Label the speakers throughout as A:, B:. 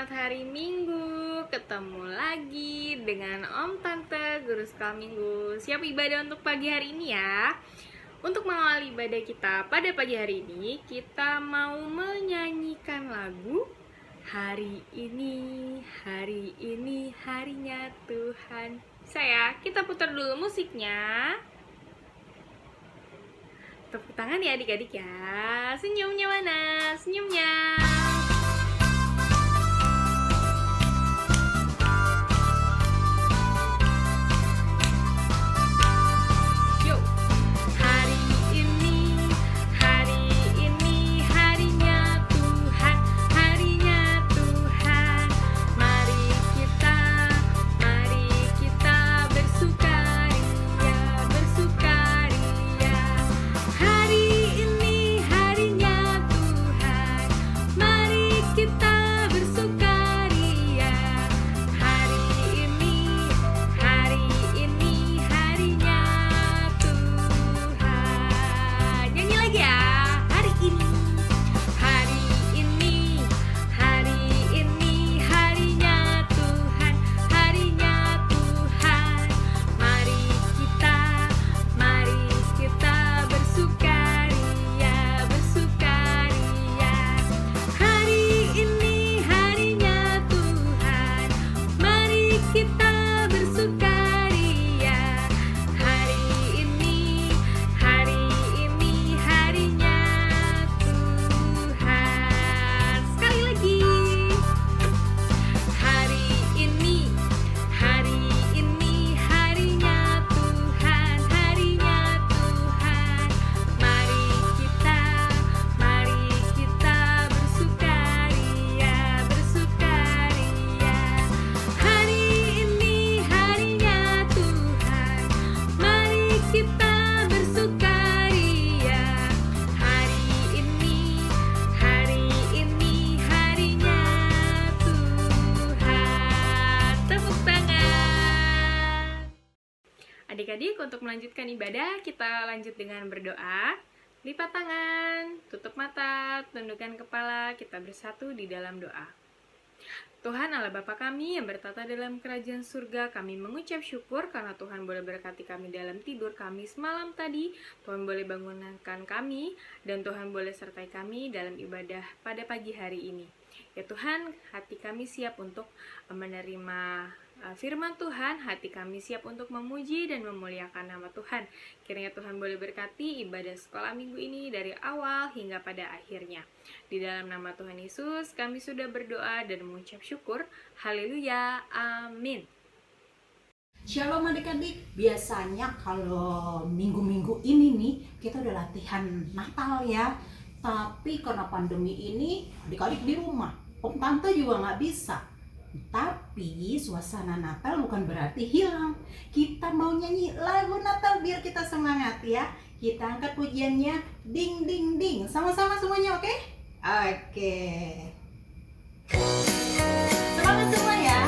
A: selamat hari Minggu. Ketemu lagi dengan Om Tante Guru Sekolah Minggu. Siap ibadah untuk pagi hari ini ya. Untuk mengawali ibadah kita pada pagi hari ini, kita mau menyanyikan lagu Hari ini harinya Tuhan. Kita putar dulu musiknya. Tepuk tangan ya adik-adik ya. Senyumnya mana? Senyumnya. Adik-adik, untuk melanjutkan ibadah, kita lanjut dengan berdoa. Lipat tangan, tutup mata, tundukkan kepala, kita bersatu di dalam doa. Tuhan Allah Bapa kami yang bertata dalam kerajaan surga, kami mengucap syukur karena Tuhan boleh berkati kami dalam tidur kami semalam tadi. Tuhan boleh bangunkan kami, dan Tuhan boleh sertai kami dalam ibadah pada pagi hari ini. Ya Tuhan, hati kami siap untuk menerima firman Tuhan, hati kami siap untuk memuji dan memuliakan nama Tuhan. Kiranya Tuhan boleh berkati ibadah sekolah minggu ini dari awal hingga pada akhirnya. Di dalam nama Tuhan Yesus, kami sudah berdoa dan mengucap syukur. Haleluya, amin.
B: Shalom adik-adik, biasanya kalau minggu-minggu ini nih, kita udah latihan Natal ya. Tapi karena pandemi ini, adik-adik di rumah, Om Tante juga nggak bisa. Tapi suasana Natal bukan berarti hilang. Kita mau nyanyi lagu Natal biar kita semangat ya. Kita angkat pujiannya, ding ding ding. Sama-sama semuanya, oke? Oke. Semangat semua ya.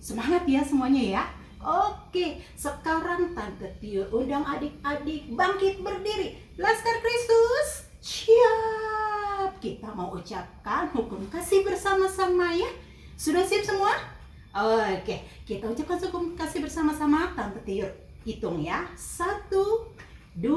B: Semangat ya semuanya ya. Oke, sekarang Tante Tio undang adik-adik bangkit berdiri. Laskar Kristus, siap. Kita mau ucapkan hukum kasih bersama-sama ya. Sudah siap semua? Oke, kita ucapkan hukum kasih bersama-sama. Tante Tio hitung ya. 1, 2,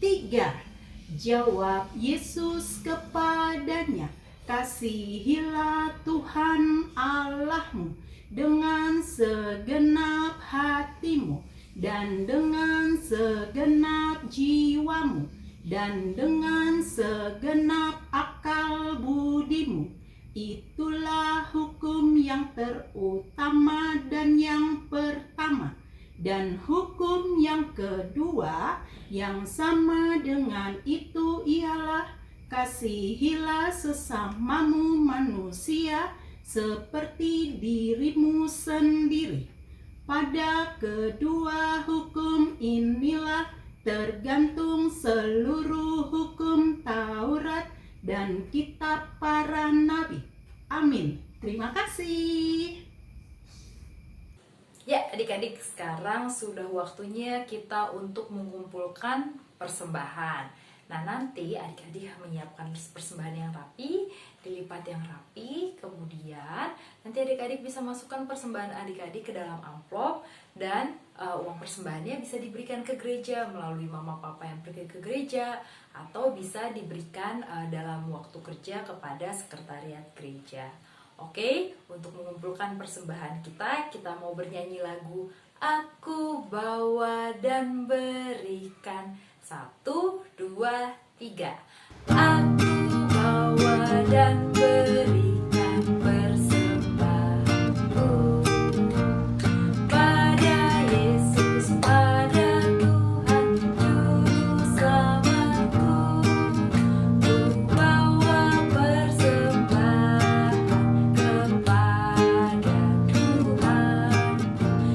B: 3. Jawab Yesus kepadanya, kasihilah Tuhan Allahmu dengan segenap hatimu dan dengan segenap jiwamu dan dengan segenap akal budimu. Itulah hukum yang terutama dan yang pertama. Dan hukum yang kedua yang sama dengan itu ialah kasihilah sesamamu manusia seperti dirimu sendiri. Pada kedua hukum inilah tergantung seluruh hukum Taurat dan kitab para nabi. Amin. Terima kasih.
C: Ya, adik-adik, sekarang sudah waktunya kita untuk mengumpulkan persembahan. Nah, nanti adik-adik menyiapkan persembahan yang rapi, dilipat yang rapi, kemudian nanti adik-adik bisa masukkan persembahan adik-adik ke dalam amplop dan uang persembahannya bisa diberikan ke gereja melalui mama papa yang pergi ke gereja atau bisa diberikan dalam waktu kerja kepada sekretariat gereja. Oke, untuk mengumpulkan persembahan kita mau bernyanyi lagu Aku Bawa dan Berikan. 1, 2, 3. Aku bawa dan berikan persembahanku pada Yesus, pada Tuhan Juru Selamatku. Ku bawa persembahan kepada Tuhan.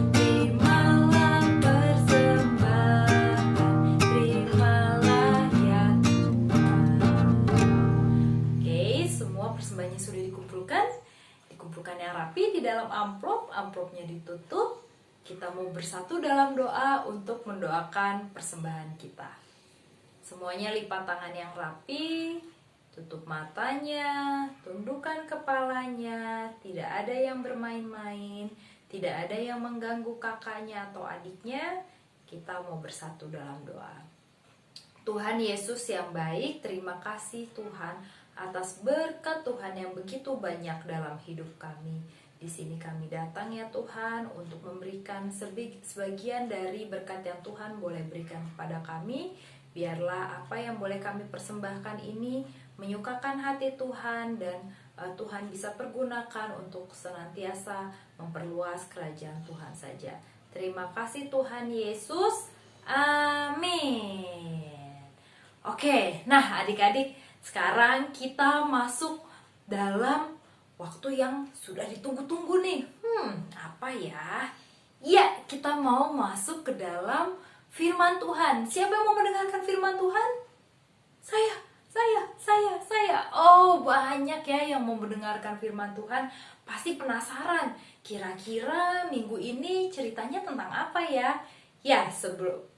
C: Terimalah persembahan, terimalah ya Tuhan. Oke, semua persembahannya sudah dikumpulkan yang rapi di dalam amplopnya ditutup. Kita mau bersatu dalam doa untuk mendoakan persembahan kita. Semuanya lipat tangan yang rapi, tutup matanya, tundukkan kepalanya, tidak ada yang bermain-main, tidak ada yang mengganggu kakaknya atau adiknya. Kita mau bersatu dalam doa. Tuhan Yesus yang baik, terima kasih Tuhan atas berkat Tuhan yang begitu banyak dalam hidup kami. Di sini kami datang ya Tuhan untuk memberikan sebagian dari berkat yang Tuhan boleh berikan kepada kami. Biarlah apa yang boleh kami persembahkan ini menyukakan hati Tuhan dan Tuhan bisa pergunakan untuk senantiasa memperluas kerajaan Tuhan saja. Terima kasih Tuhan Yesus. Amin. Oke, nah adik-adik, sekarang kita masuk dalam waktu yang sudah ditunggu-tunggu nih. Apa ya? Ya, kita mau masuk ke dalam firman Tuhan. Siapa yang mau mendengarkan firman Tuhan? Saya. Oh, banyak ya yang mau mendengarkan firman Tuhan. Pasti penasaran, kira-kira minggu ini ceritanya tentang apa ya? Ya,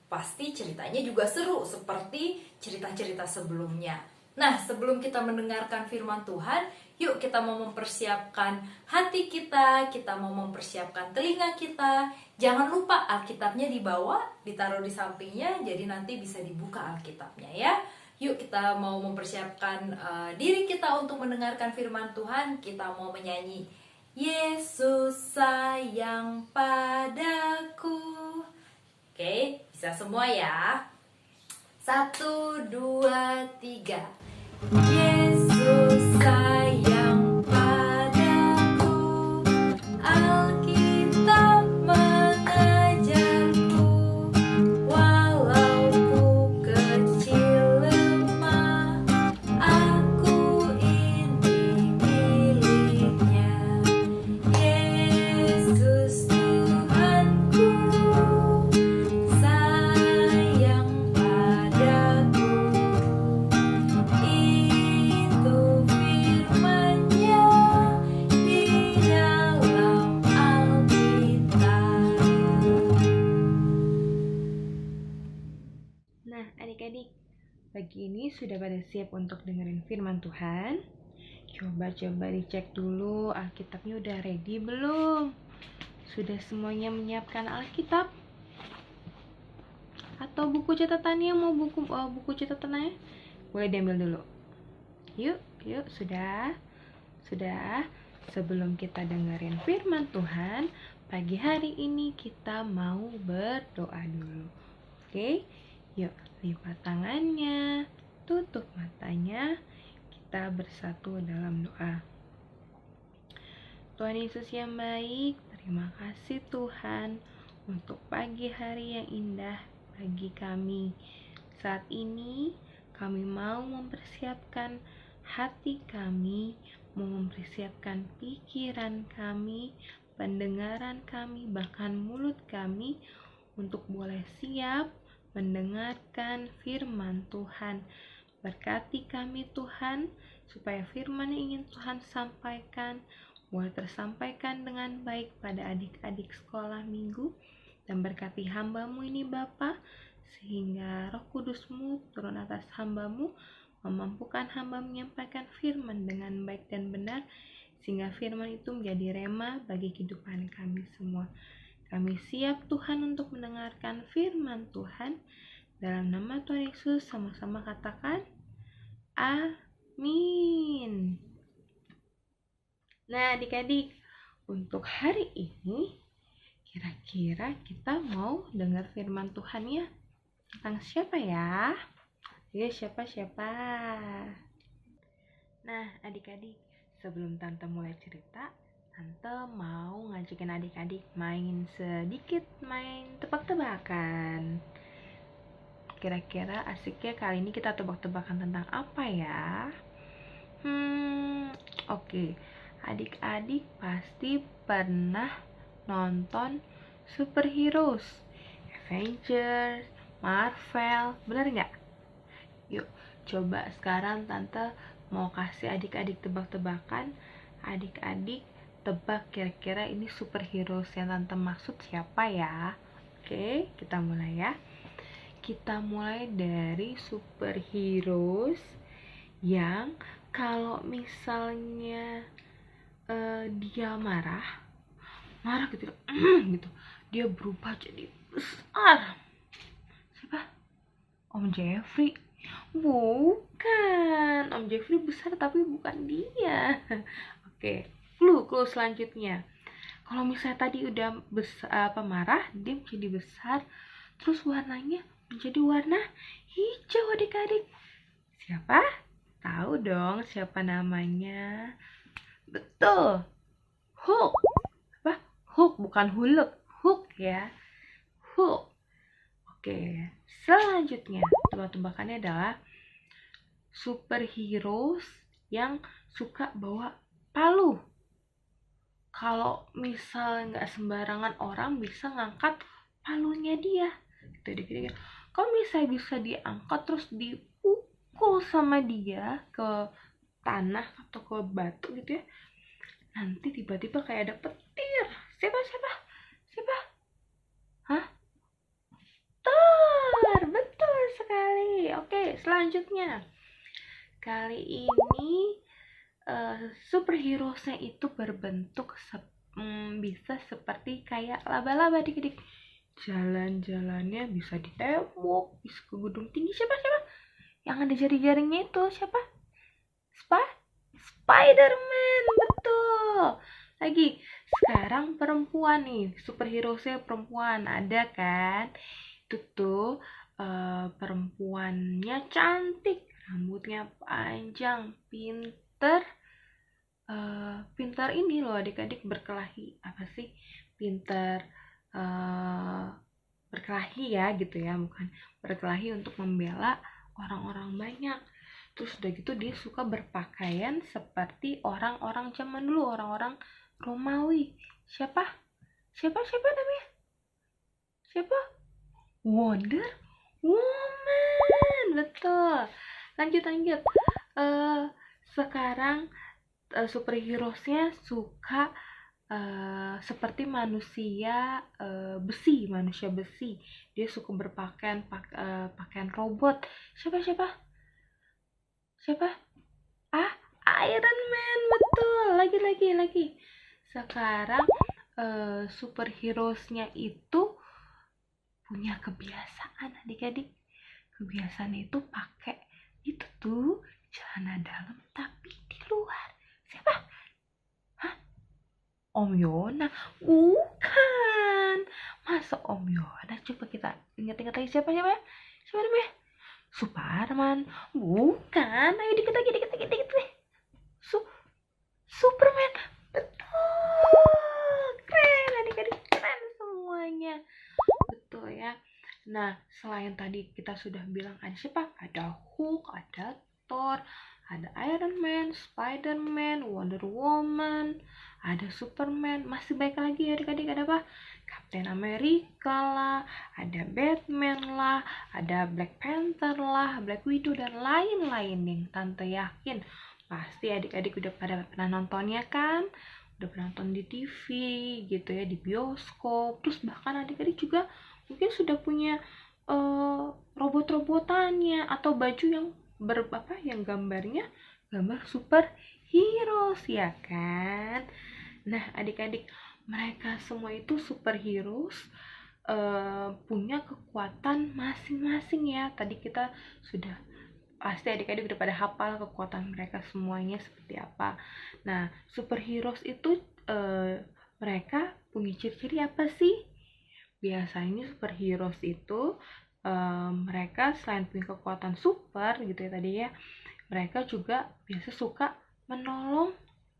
C: pasti ceritanya juga seru seperti cerita-cerita sebelumnya. Nah, sebelum kita mendengarkan firman Tuhan, yuk kita mau mempersiapkan hati kita mau mempersiapkan telinga kita. Jangan lupa Alkitabnya dibawa, ditaruh di sampingnya, jadi nanti bisa dibuka Alkitabnya ya. Yuk kita mau mempersiapkan diri kita untuk mendengarkan firman Tuhan. Kita mau menyanyi Yesus sayang padaku. Oke, bisa semua ya. 1, 2, 3. Yesus sayang padaku, Alkitab mengajarku, walau ku kecil lemah, aku ini miliknya. Yesus Tuhanku sayang padaku. Itu firman-Nya di dalam Alkitab.
A: Nah, adik-adik, pagi ini sudah pada siap untuk dengerin firman Tuhan? Coba dicek dulu Alkitabnya udah ready belum? Sudah semuanya menyiapkan Alkitab? Atau buku catatannya, mau buku catatannya? Boleh diambil dulu. Yuk, sudah. Sebelum kita dengerin firman Tuhan, pagi hari ini kita mau berdoa dulu. Oke? Yuk, lipat tangannya, tutup matanya, kita bersatu dalam doa. Tuhan Yesus yang baik, terima kasih Tuhan untuk pagi hari yang indah bagi kami. Saat ini kami mau mempersiapkan hati kami, mau mempersiapkan pikiran kami, pendengaran kami, bahkan mulut kami untuk boleh siap mendengarkan firman Tuhan. Berkati kami Tuhan, supaya firman yang ingin Tuhan sampaikan boleh tersampaikan dengan baik pada adik-adik sekolah minggu. Dan berkati hamba-Mu ini Bapa, sehingga Roh Kudus-Mu turun atas hamba-Mu, memampukan hamba menyampaikan firman dengan baik dan benar, sehingga firman itu menjadi rema bagi kehidupan kami semua. Kami siap Tuhan untuk mendengarkan firman Tuhan. Dalam nama Tuhan Yesus sama-sama katakan, amin. Nah adik-adik, untuk hari ini kira-kira kita mau dengar firman Tuhan ya? Tentang siapa ya? Ya siapa? Nah adik-adik, sebelum Tante mulai cerita, Tante mau ngajakin adik-adik main tebak-tebakan. Kira-kira asiknya kali ini kita tebak-tebakan tentang apa ya? Oke. Adik-adik pasti pernah nonton superheroes, Avengers, Marvel, bener nggak? Yuk, coba sekarang Tante mau kasih adik-adik tebak-tebakan. Adik-adik tebak kira-kira ini superheroes yang Tante maksud siapa ya? Oke, kita mulai ya. Kita mulai dari superheroes yang kalau misalnya dia marah gitu, gitu, dia berubah jadi besar. Siapa? Om Jeffrey? Bukan, Om Jeffrey besar tapi bukan dia. Oke, clue selanjutnya. Kalau misalnya tadi udah marah, dia menjadi besar, terus warnanya menjadi warna hijau adik-adik. Siapa? Tahu dong siapa namanya? Betul, Hulk. Apa? Hulk, bukan Hulk. Hulk ya, Hulk. Oke, selanjutnya tebak-tebakannya adalah superheroes yang suka bawa palu. Kalau misal nggak sembarangan orang bisa ngangkat palunya dia. Gitu. Kalau misalnya bisa diangkat terus dipukul sama dia ke tanah atau ke batu gitu ya, nanti tiba-tiba kayak ada petir. Siapa? Hah? Thor, betul sekali. Oke, selanjutnya kali ini superhero-nya itu berbentuk bisa seperti kayak laba-laba dik-dik. Jalan-jalannya bisa di tembok, bisa ke gedung tinggi. Siapa? Yang ada jari-jarinya itu siapa? Spider-Man, betul. Lagi, sekarang perempuan nih, superhero-nya perempuan, ada kan? Itu tuh perempuannya cantik, rambutnya panjang, pinter ini loh adik-adik, berkelahi. Apa sih? Pinter berkelahi ya gitu ya, bukan berkelahi untuk membela orang-orang banyak. Terus udah gitu dia suka berpakaian seperti orang-orang zaman dulu, orang-orang Romawi. Siapa namanya? Siapa? Wonder Woman, betul. Lanjut. Sekarang superhero-nya suka seperti manusia besi. Dia suka berpakaian pakaian robot. Siapa? Iron Man, betul. Lagi. Sekarang superhero-nya itu
C: punya kebiasaan adik-adik. Kebiasaan itu pakai itu tuh celana dalam tapi di luar. Siapa? Hah? Om Yona? Bukan. Masa Om Yona? Coba kita ingat-ingat lagi siapa ya? Siapa namanya? Superman? Bukan. Ayo dikit lagi deh. Superman. Betul. Keren adik-adik, keren semuanya. Betul ya. Nah, selain tadi kita sudah bilang ada siapa? Ada Hulk, ada Thor, ada Iron Man, Spider-Man, Wonder Woman, ada Superman, masih banyak lagi ya adik-adik. Ada apa? Captain America lah, ada Batman lah, ada Black Panther lah, Black Widow, dan lain-lain yang tante yakin pasti adik-adik udah pernah nontonnya kan? Udah pernah nonton di TV gitu ya, di bioskop. Terus bahkan adik-adik juga mungkin sudah punya robot-robotannya atau baju yang yang gambarnya gambar superheroes ya kan. Nah adik-adik, mereka semua itu superheroes punya kekuatan masing-masing ya. Tadi kita sudah pasti adik-adik udah pada hafal kekuatan mereka semuanya seperti apa. Nah superheroes itu mereka punya ciri-ciri apa sih? Biasanya superheroes itu mereka selain punya kekuatan super gitu ya tadi ya, mereka juga biasa suka menolong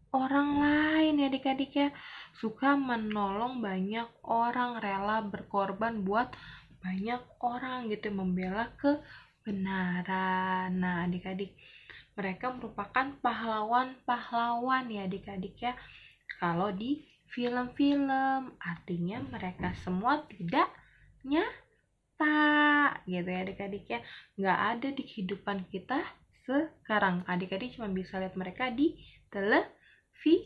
C: orang lain ya adik-adik ya, suka menolong banyak orang, rela berkorban buat banyak orang gitu, membela kebenaran. Nah adik-adik, mereka merupakan pahlawan-pahlawan ya adik-adik ya. Kalau di film-film, artinya mereka semua tidak nyata gitu ya adik-adik ya, nggak ada di kehidupan kita sekarang. Adik-adik cuma bisa lihat mereka di televisi.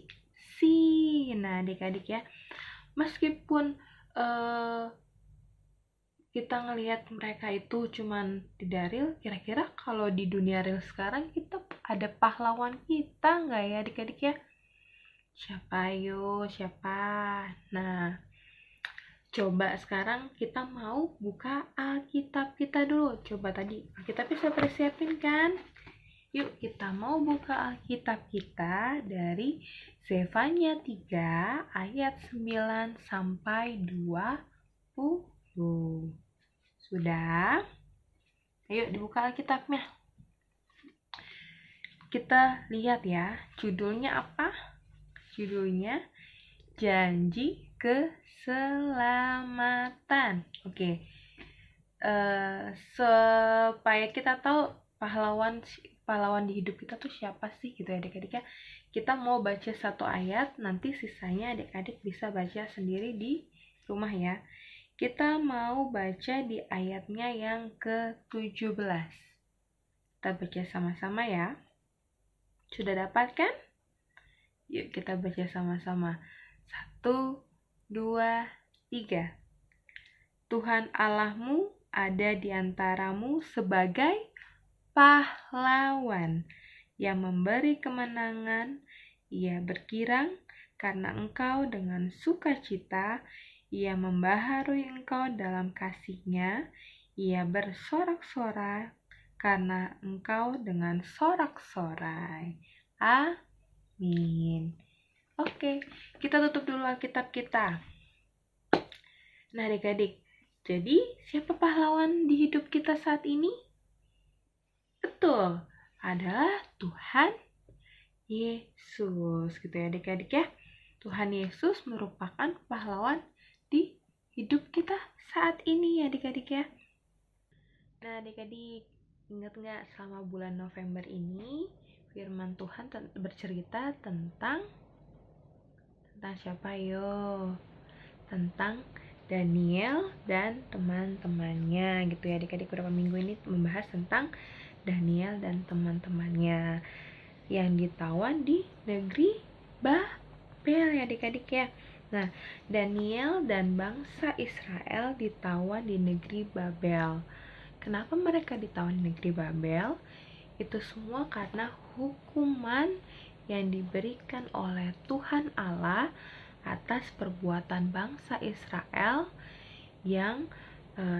C: Nah adik-adik ya, meskipun kita ngelihat mereka itu cuman tidak real, kira-kira kalau di dunia real sekarang kita ada pahlawan kita nggak ya adik-adik ya? Siapa yo? Siapa? Nah, coba sekarang kita mau buka Alkitab kita dulu. Coba tadi Alkitabnya saya persiapin kan? Yuk kita mau buka Alkitab kita dari Zefanya 3 ayat 9 sampai 20. Sudah? Ayo dibuka Alkitabnya. Kita lihat ya, judulnya apa? Judulnya Janji Keselamatan. Oke. Supaya kita tahu pahlawan di hidup kita tuh siapa sih gitu ya adik-adik ya. Kita mau baca satu ayat, nanti sisanya adik-adik bisa baca sendiri di rumah ya. Kita mau baca di ayatnya yang ke-17. Kita baca sama-sama ya. Sudah dapat kan? Yuk kita baca sama-sama. 1, 2, 3. Tuhan Allahmu ada di antaramu sebagai pahlawan yang memberi kemenangan. Ia bergirang karena engkau dengan sukacita. Ia membaharui engkau dalam kasih-Nya. Ia bersorak-sorak karena engkau dengan sorak-sorai. Amin. Oke, kita tutup dulu Alkitab kita. Nah adik-adik, jadi siapa pahlawan di hidup kita saat ini? Betul, adalah Tuhan Yesus gitu ya adik-adik ya. Tuhan Yesus merupakan pahlawan di hidup kita saat ini ya adik-adik ya. Nah adik-adik, ingat nggak selama bulan November ini firman Tuhan bercerita tentang siapa yo? Tentang Daniel dan teman-temannya gitu ya adik-adik. Beberapa minggu ini membahas tentang Daniel dan teman-temannya yang ditawan di negeri Babel ya adik-adik ya. Nah, Daniel dan bangsa Israel ditawan di negeri Babel. Kenapa mereka ditawan di negeri Babel? Itu semua karena hukuman yang diberikan oleh Tuhan Allah atas perbuatan bangsa Israel yang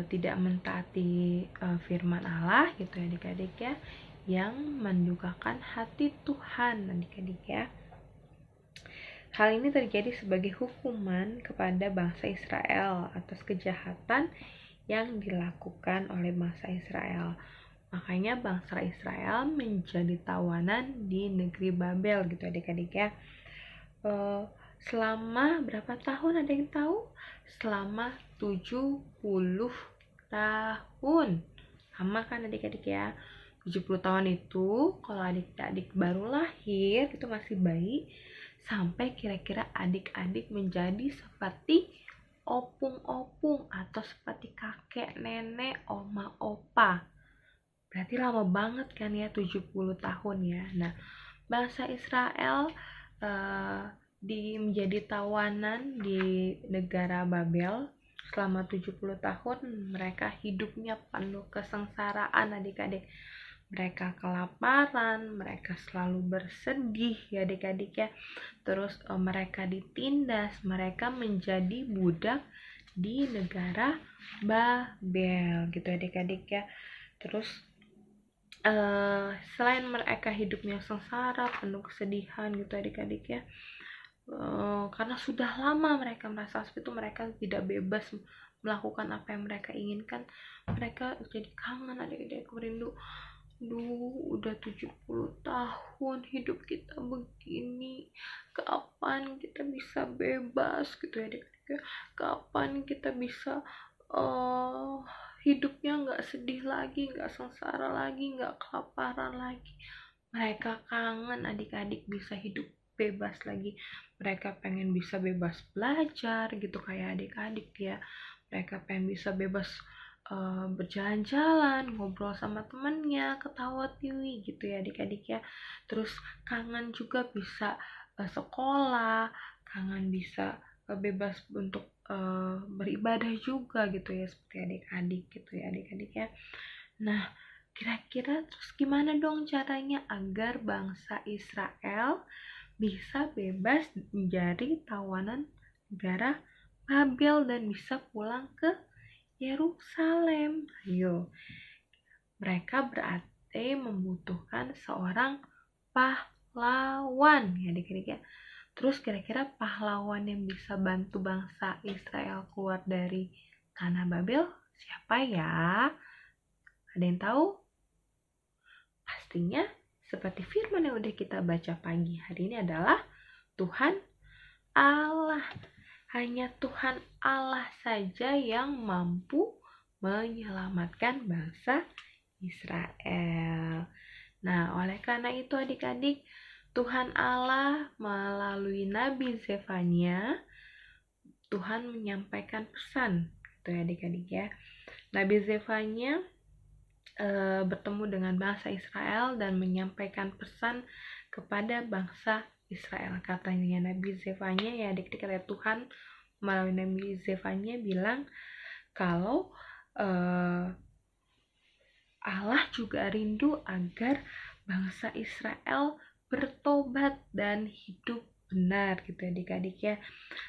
A: tidak mentaati firman Allah gitu ya adik-adik ya, yang mendukakan hati Tuhan adik-adik ya. Hal ini terjadi sebagai hukuman kepada bangsa Israel atas kejahatan yang dilakukan oleh bangsa Israel. Makanya bangsa Israel menjadi tawanan di negeri Babel gitu adik-adik ya. Selama berapa tahun, ada yang tahu? Selama 70 tahun. Lama kan adik-adik ya. 70 tahun itu kalau adik-adik baru lahir itu masih bayi, sampai kira-kira adik-adik menjadi seperti opung-opung atau seperti kakek, nenek, oma, opa. Berarti lama banget kan ya 70 tahun ya. Nah, bangsa Israel menjadi tawanan di negara Babel selama 70 tahun. Mereka hidupnya penuh kesengsaraan adik-adik. Mereka kelaparan, mereka selalu bersedih ya adik-adik ya. Terus mereka ditindas, mereka menjadi budak di negara Babel gitu adik-adik ya. Terus selain mereka hidupnya sengsara, penuh kesedihan gitu adik-adik ya, karena sudah lama mereka merasa seperti itu, mereka tidak bebas melakukan apa yang mereka inginkan. Mereka jadi kangen adik-adik, merindu, udah 70 tahun hidup kita begini, kapan kita bisa bebas gitu ya adik-adik, kapan kita bisa hidupnya nggak sedih lagi, nggak sengsara lagi, nggak kelaparan lagi. Mereka kangen adik-adik bisa hidup bebas lagi. Mereka pengen bisa bebas belajar gitu kayak adik-adik ya. Mereka pengen bisa bebas berjalan-jalan, ngobrol sama temennya, ketawa tiwi gitu ya adik-adik ya. Terus kangen juga bisa sekolah, kangen bisa bebas untuk beribadah juga gitu ya, seperti adik-adik gitu ya adik-adik ya. Nah, kira-kira terus gimana dong caranya agar bangsa Israel bisa bebas menjadi tawanan negara Babel dan bisa pulang ke Yerusalem? Ayo, mereka berarti membutuhkan seorang pahlawan ya adik-adik ya. Terus kira-kira pahlawan yang bisa bantu bangsa Israel keluar dari tanah Babel siapa ya? Ada yang tahu? Pastinya seperti firman yang udah kita baca pagi hari ini adalah Tuhan Allah. Hanya Tuhan Allah saja yang mampu menyelamatkan bangsa Israel. Nah, oleh karena itu adik-adik, Tuhan Allah melalui Nabi Zefania, Tuhan menyampaikan pesan gitu ya adik-adik ya. Nabi Zefania bertemu dengan bangsa Israel dan menyampaikan pesan kepada bangsa Israel. Katanya Nabi Zefania ya adik-adik, kata Tuhan melalui Nabi Zefania bilang kalau Allah juga rindu agar bangsa Israel bertobat dan hidup benar gitu adik-adik ya.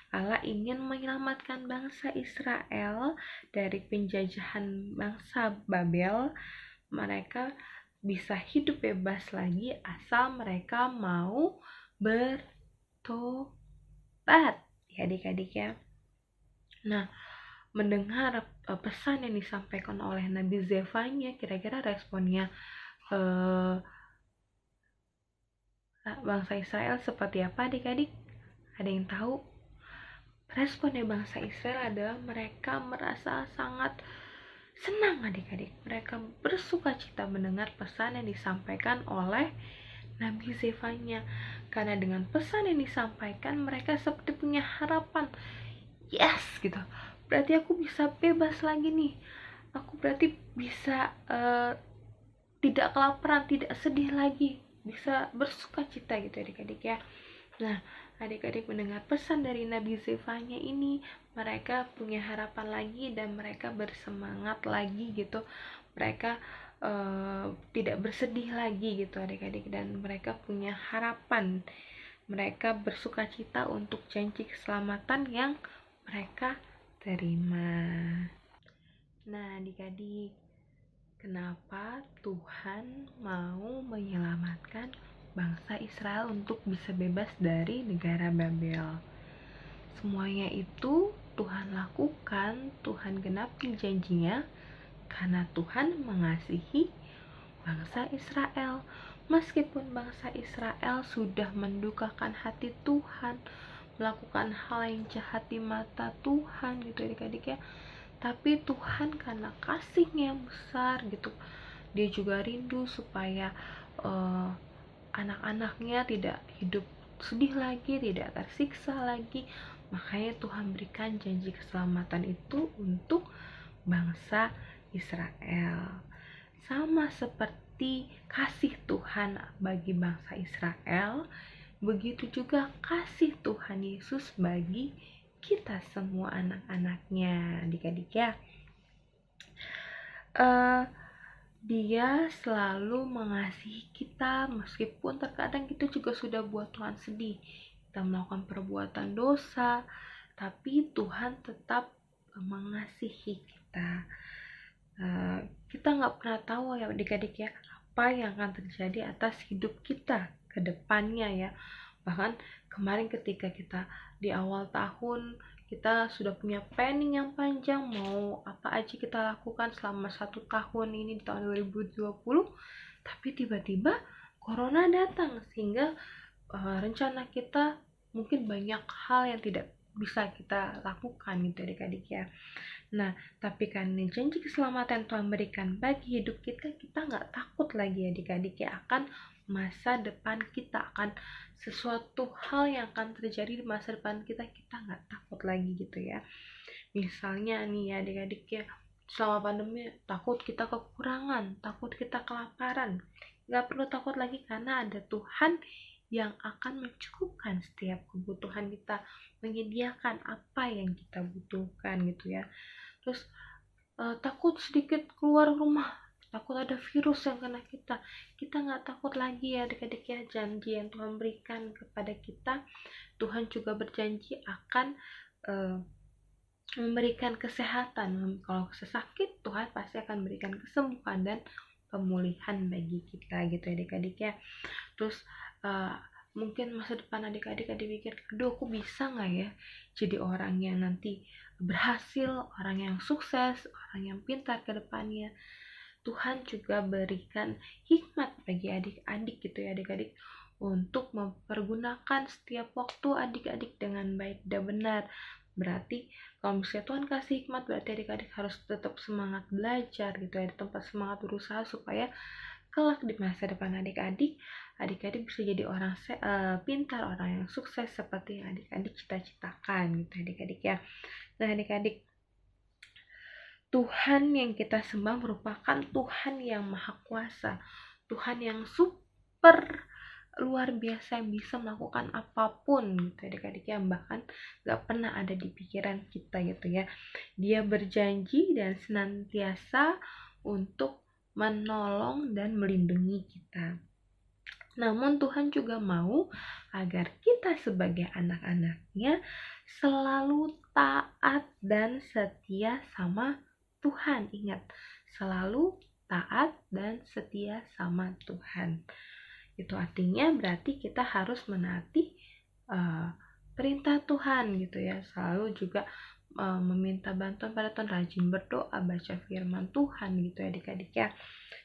A: Allah ingin menyelamatkan bangsa Israel dari penjajahan bangsa Babel. Mereka bisa hidup bebas lagi asal mereka mau bertobat ya adik-adik ya. Nah, mendengar pesan yang disampaikan oleh Nabi Zefania, kira-kira responnya bangsa Israel seperti apa adik-adik? Ada yang tahu? Responnya bangsa Israel adalah mereka merasa sangat senang adik-adik. Mereka bersuka cita mendengar pesan yang disampaikan oleh Nabi Zefania. Karena dengan pesan yang disampaikan mereka seperti punya harapan. Yes gitu. Berarti aku bisa bebas lagi nih. Aku berarti bisa tidak kelaparan, tidak sedih lagi. Bisa bersuka cita gitu adik-adik ya. Nah, adik-adik mendengar pesan dari Nabi Zefania ini, mereka punya harapan lagi dan mereka bersemangat lagi gitu. Mereka tidak bersedih lagi gitu adik-adik, dan mereka punya harapan. Mereka bersuka cita untuk janji keselamatan yang mereka terima. Nah, adik-adik, kenapa Tuhan mau menyelamatkan bangsa Israel untuk bisa bebas dari negara Babel? Semuanya itu Tuhan lakukan, Tuhan genapi janjinya karena Tuhan mengasihi bangsa Israel. Meskipun bangsa Israel sudah mendukakan hati Tuhan, melakukan hal yang jahat di mata Tuhan gitu adik-adik ya, tapi Tuhan karena kasihnya yang besar gitu, dia juga rindu supaya anak-anaknya tidak hidup sedih lagi, tidak tersiksa lagi. Makanya Tuhan berikan janji keselamatan itu untuk bangsa Israel. Sama seperti kasih Tuhan bagi bangsa Israel, begitu juga kasih Tuhan Yesus bagi kita semua anak-anaknya, adik-adik ya. Dia selalu mengasihi kita meskipun terkadang kita juga sudah buat Tuhan sedih. Kita melakukan perbuatan dosa, tapi Tuhan tetap mengasihi kita. Kita nggak pernah tahu ya adik-adik ya, apa yang akan terjadi atas hidup kita ke depannya ya. Bahkan kemarin ketika kita di awal tahun, kita sudah punya planning yang panjang, mau apa aja kita lakukan selama 1 tahun ini di tahun 2020, tapi tiba-tiba corona datang sehingga rencana kita mungkin banyak hal yang tidak bisa kita lakukan gitu adik-adik ya. Nah, tapi karena janji keselamatan Tuhan berikan bagi hidup kita, kita nggak takut lagi adik-adik ya akan masa depan kita, akan sesuatu hal yang akan terjadi di masa depan kita, kita nggak takut lagi gitu ya. Misalnya nih ya adik-adik ya, selama pandemi takut kita kekurangan, takut kita kelaparan, nggak perlu takut lagi karena ada Tuhan yang akan mencukupkan setiap kebutuhan kita, menyediakan apa yang kita butuhkan gitu ya. Terus takut sedikit keluar rumah, takut ada virus yang kena kita nggak takut lagi ya adik-adik ya. Janji yang Tuhan berikan kepada kita, Tuhan juga berjanji akan memberikan kesehatan. Kalau sakit, Tuhan pasti akan berikan kesembuhan dan pemulihan bagi kita gitu adik-adik ya. Terus mungkin masa depan adik-adik pikir, aduh aku bisa nggak ya jadi orang yang nanti berhasil, orang yang sukses, orang yang pintar ke depannya. Tuhan juga berikan hikmat bagi adik-adik gitu ya adik-adik, untuk mempergunakan setiap waktu adik-adik dengan baik dan benar. Berarti kalau misalnya Tuhan kasih hikmat, berarti adik-adik harus tetap semangat belajar gitu ya, di tempat semangat berusaha supaya kelak di masa depan adik-adik bisa jadi orang pintar, orang yang sukses seperti yang adik-adik cita-citakan gitu adik-adik ya. Nah adik-adik, Tuhan yang kita sembah merupakan Tuhan yang maha kuasa, Tuhan yang super luar biasa, yang bisa melakukan apapun gitu adik-adik ya, bahkan gak pernah ada di pikiran kita gitu ya. Dia berjanji dan senantiasa untuk menolong dan melindungi kita. Namun Tuhan juga mau agar kita sebagai anak-anaknya selalu taat dan setia sama Tuhan. Ingat, selalu taat dan setia sama Tuhan. Itu artinya berarti kita harus menaati perintah Tuhan gitu ya. Selalu juga meminta bantuan pada Tuhan, rajin berdoa, baca firman Tuhan gitu ya adik-adik ya.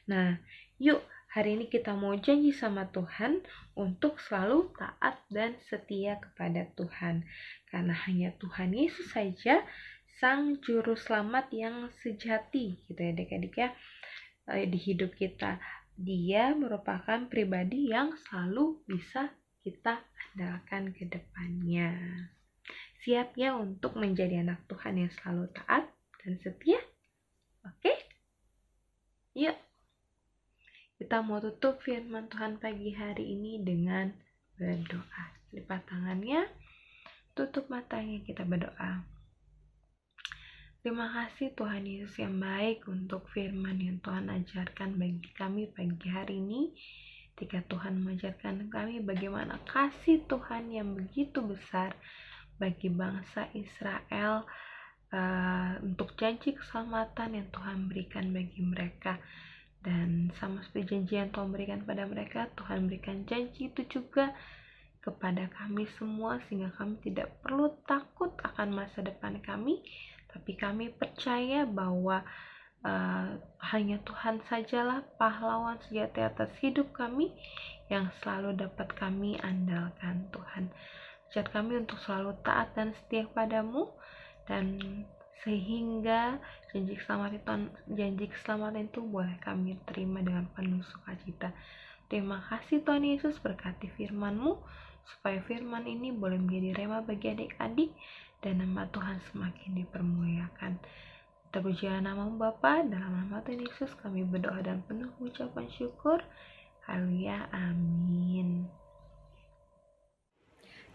A: Nah, yuk hari ini kita mau janji sama Tuhan untuk selalu taat dan setia kepada Tuhan. Karena hanya Tuhan Yesus saja Sang Juru Selamat yang sejati gitu ya adik-adik ya, di hidup kita. Dia merupakan pribadi yang selalu bisa kita andalkan ke depannya. Siap ya untuk menjadi anak Tuhan yang selalu taat dan setia? Oke? Yuk, kita mau tutup firman Tuhan pagi hari ini dengan berdoa. Lipat tangannya, tutup matanya, kita berdoa. Terima kasih Tuhan Yesus yang baik untuk firman yang Tuhan ajarkan bagi kami pagi hari ini. Ketika Tuhan mengajarkan kami bagaimana kasih Tuhan yang begitu besar bagi bangsa Israel,
D: untuk janji keselamatan yang Tuhan berikan bagi mereka. Dan sama seperti janji yang Tuhan berikan pada mereka, Tuhan berikan janji itu juga kepada kami semua, sehingga kami tidak perlu takut akan masa depan kami, tapi kami percaya bahwa hanya Tuhan sajalah pahlawan sejati atas hidup kami yang selalu dapat kami andalkan. Tuhan, ajar kami untuk selalu taat dan setia padamu, dan sehingga janji keselamatan itu boleh kami terima dengan penuh sukacita. Terima kasih Tuhan Yesus, berkati firman-Mu supaya firman ini boleh menjadi rema bagi adik-adik dan nama Tuhan semakin dipermuliakan. Terpujilah nama-Mu Bapa, dalam nama Tuhan Yesus kami berdoa dan penuh ucapan syukur. Haleluya, amin.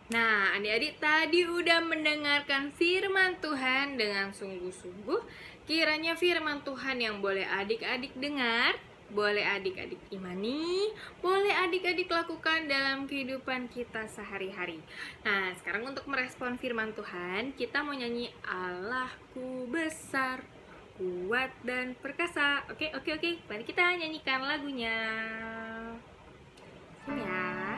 A: Nah, adik-adik tadi udah mendengarkan firman Tuhan dengan sungguh-sungguh. Kiranya firman Tuhan yang boleh adik-adik dengar, boleh adik-adik imani, boleh adik-adik lakukan dalam kehidupan kita sehari-hari. Nah, sekarang untuk merespon firman Tuhan, kita mau nyanyi Allahku besar, kuat dan perkasa. Oke. Mari kita nyanyikan lagunya. Sini ya.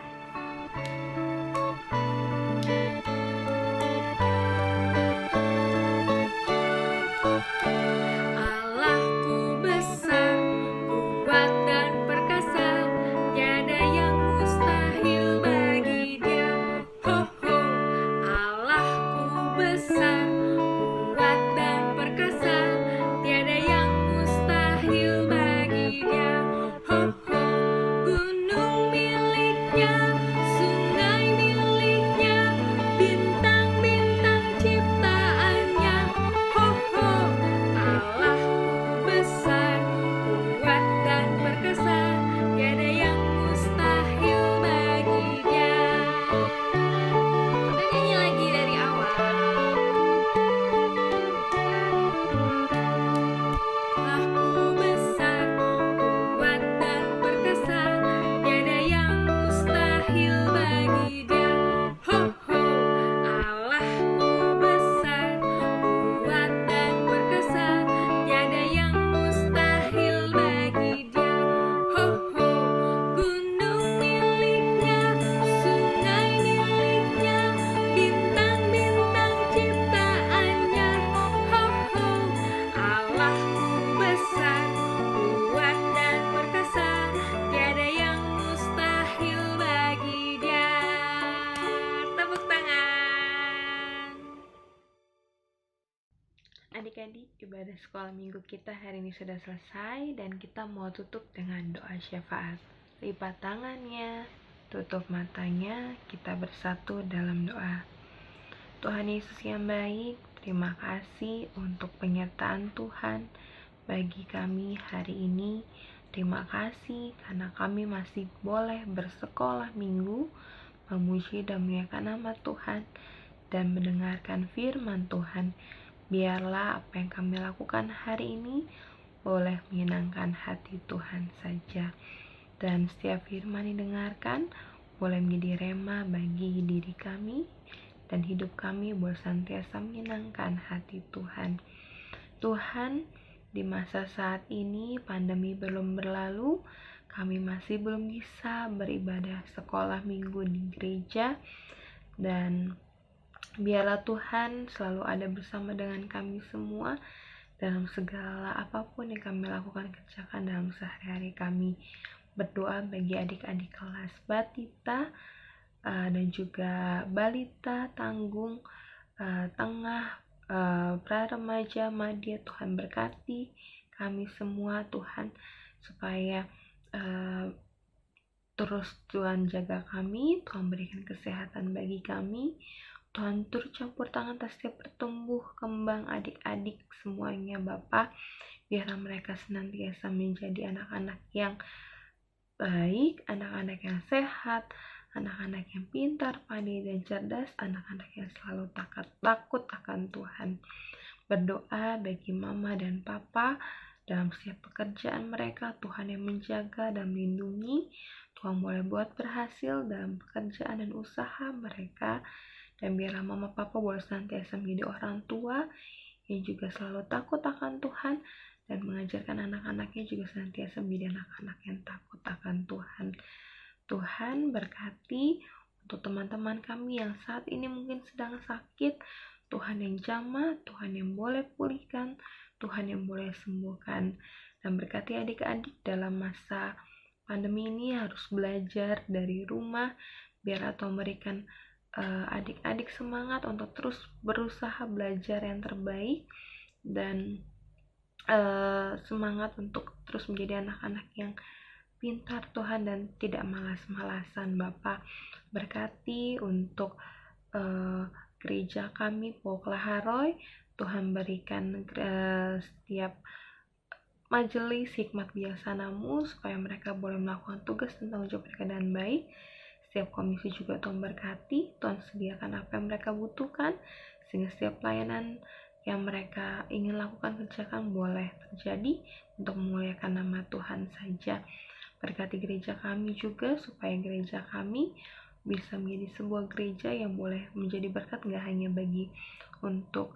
A: Allahku besar, kuat dan perkasa, tiada yang mustahil bagi Dia. Ho ho, Allahku besar, kuat dan perkasa, tiada yang mustahil bagi Dia. Ho ho, gunung miliknya, sungai miliknya, bintang-bintang ciptaannya. Ho ho, Allahku besar, kuat dan perkasa, tiada yang mustahil bagi Dia. Kita nyanyi lagi dari awal. Allahku besar, kuat dan perkasa, tiada yang mustahil bagi Dia. Ho ho, Allahku besar, kuat dan perkasa, tiada yang mustahil bagi Dia. Ho ho, gunung miliknya, sungai miliknya, bintang-bintang ciptaannya. Ho ho, Allahku besar, kuat dan perkasa, tiada yang mustahil bagi Dia. Tepuk tangan.
D: Adik-adik, ibadah sekolah minggu kita hari ini sudah selesai dan kita mau tutup dengan doa syafaat. Lipat tangannya, tutup matanya, kita bersatu dalam doa. Tuhan Yesus yang baik, terima kasih untuk penyertaan Tuhan bagi kami hari ini. Terima kasih karena kami masih boleh bersekolah minggu, memuji dan memuliakan nama Tuhan, dan mendengarkan firman Tuhan. Biarlah apa yang kami lakukan hari ini boleh menyenangkan hati Tuhan saja. Dan setiap firman didengarkan boleh menjadi rema bagi diri kami, dan hidup kami boleh senantiasa menyenangkan hati Tuhan. Tuhan, di masa saat ini pandemi belum berlalu, kami masih belum bisa beribadah sekolah minggu di gereja, dan biarlah Tuhan selalu ada bersama dengan kami semua dalam segala apapun yang kami lakukan, kerjakan dalam sehari-hari kami. Berdoa bagi adik-adik kelas Batita dan juga Balita, Tanggung, Tengah, pra-remaja, Madya. Tuhan berkati kami semua Tuhan, supaya terus Tuhan jaga kami, Tuhan berikan kesehatan bagi kami. Tuhan turut campur tangan atas setiap bertumbuh kembang adik-adik semuanya Bapa. Biarlah mereka senantiasa menjadi anak-anak yang baik, anak-anak yang sehat, anak-anak yang pintar, pandai dan cerdas, anak-anak yang selalu takut akan Tuhan. Berdoa bagi Mama dan Papa dalam setiap pekerjaan mereka, Tuhan yang menjaga dan melindungi. Tuhan boleh buat berhasil dalam pekerjaan dan usaha mereka. Dan biarlah Mama Papa boleh senantiasa menjadi orang tua yang juga selalu takut akan Tuhan, dan mengajarkan anak-anaknya juga senantiasa menjadi anak-anak yang takut akan Tuhan. Tuhan berkati untuk teman-teman kami yang saat ini mungkin sedang sakit. Tuhan yang jamah, Tuhan yang boleh pulihkan, Tuhan yang boleh sembuhkan. Dan berkati adik-adik dalam masa pandemi ini harus belajar dari rumah, biar atau memberikan adik-adik semangat untuk terus berusaha belajar yang terbaik, dan semangat untuk terus menjadi anak-anak yang pintar Tuhan dan tidak malas-malasan. Bapak berkati untuk gereja kami Pokla Haroy. Tuhan berikan setiap majelis hikmat bijaksanamu supaya mereka boleh melakukan tugas dan tanggung jawab mereka dengan baik. Setiap komisi juga Tuhan berkati, Tuhan sediakan apa yang mereka butuhkan, sehingga setiap pelayanan yang mereka ingin lakukan kerjakan boleh terjadi untuk memuliakan nama Tuhan saja. Berkati gereja kami juga supaya gereja kami bisa menjadi sebuah gereja yang boleh menjadi berkat gak hanya bagi untuk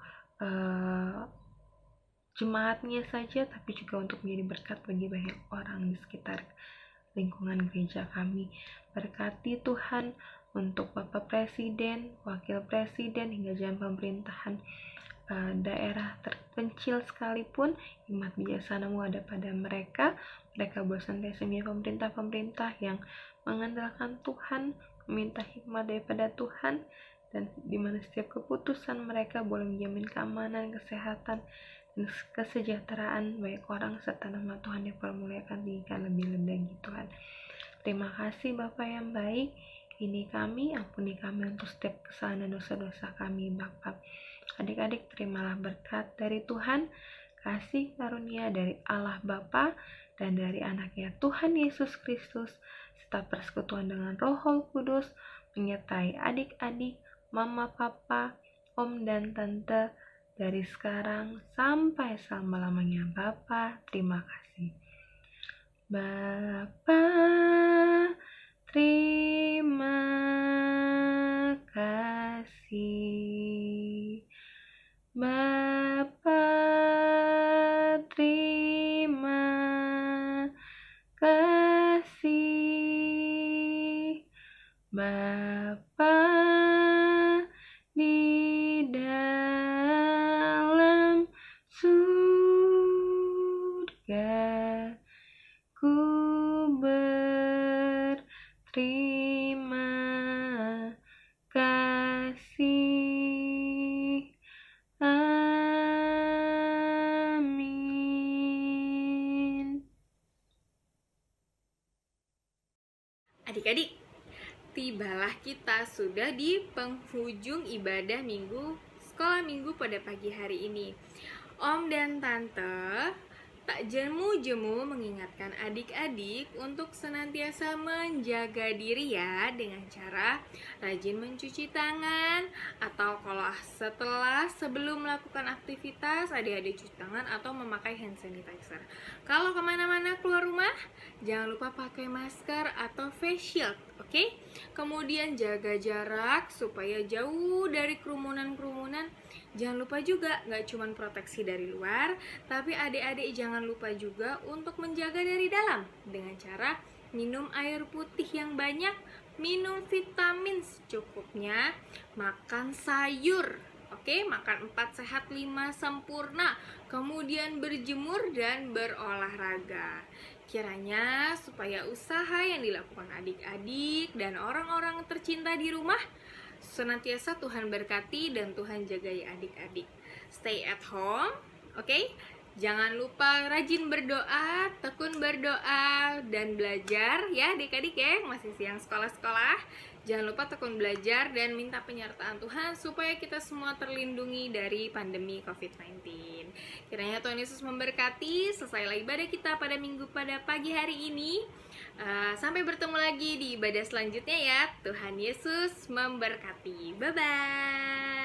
D: jemaatnya saja, tapi juga untuk menjadi berkat bagi banyak orang di sekitar lingkungan gereja kami. Berkati Tuhan untuk Bapak Presiden, Wakil Presiden, hingga jalan pemerintahan daerah terpencil sekalipun. Hikmat bijaksana-Mu ada pada mereka. Mereka boleh senantiasa menjadi pemerintah-pemerintah yang mengandalkan Tuhan, meminta hikmat daripada Tuhan, dan di mana setiap keputusan mereka boleh menjamin keamanan, kesehatan, dan kesejahteraan baik orang, serta nama Tuhan yang dipermuliakan tinggikan lebih-lebih lagi Tuhan. Terima kasih Bapa yang baik. Ini kami, ampuni kami untuk setiap kesalahan dan dosa-dosa kami Bapa. Adik-adik, terimalah berkat dari Tuhan, kasih karunia dari Allah Bapa dan dari anaknya Tuhan Yesus Kristus, serta persekutuan dengan Roh Kudus menyertai adik-adik, mama, papa, om dan tante dari sekarang sampai selama-lamanya. Bapa, terima kasih. Bapa, terima kasih. Bapa, terima kasih. Bapa di dalam surga, ku berterima kasih. Amin.
A: Adik-adik, tibalah kita sudah di penghujung ibadah minggu sekolah minggu pada pagi hari ini. Om dan Tante tak jemu-jemu mengingatkan adik-adik untuk senantiasa menjaga diri ya, dengan cara rajin mencuci tangan, atau kalau sebelum melakukan aktivitas adik-adik cuci tangan atau memakai hand sanitizer. Kalau kemana-mana keluar rumah, jangan lupa pakai masker atau face shield, oke? Kemudian jaga jarak supaya jauh dari kerumunan-kerumunan. Jangan lupa juga, gak cuma proteksi dari luar, tapi adik-adik jangan lupa juga untuk menjaga dari dalam dengan cara minum air putih yang banyak, minum vitamin secukupnya, makan sayur, oke? Makan 4 sehat 5 sempurna, kemudian berjemur dan berolahraga. Kiranya supaya usaha yang dilakukan adik-adik dan orang-orang tercinta di rumah senantiasa Tuhan berkati dan Tuhan jagai adik-adik. Stay at home, oke? Jangan lupa rajin berdoa, tekun berdoa dan belajar ya adik-adik ya, masih siang sekolah-sekolah. Jangan lupa tekun belajar dan minta penyertaan Tuhan supaya kita semua terlindungi dari pandemi COVID-19. Kiranya Tuhan Yesus memberkati. Selesailah ibadah kita pada minggu pada pagi hari ini. Sampai bertemu lagi di ibadah selanjutnya ya. Tuhan Yesus memberkati. Bye-bye.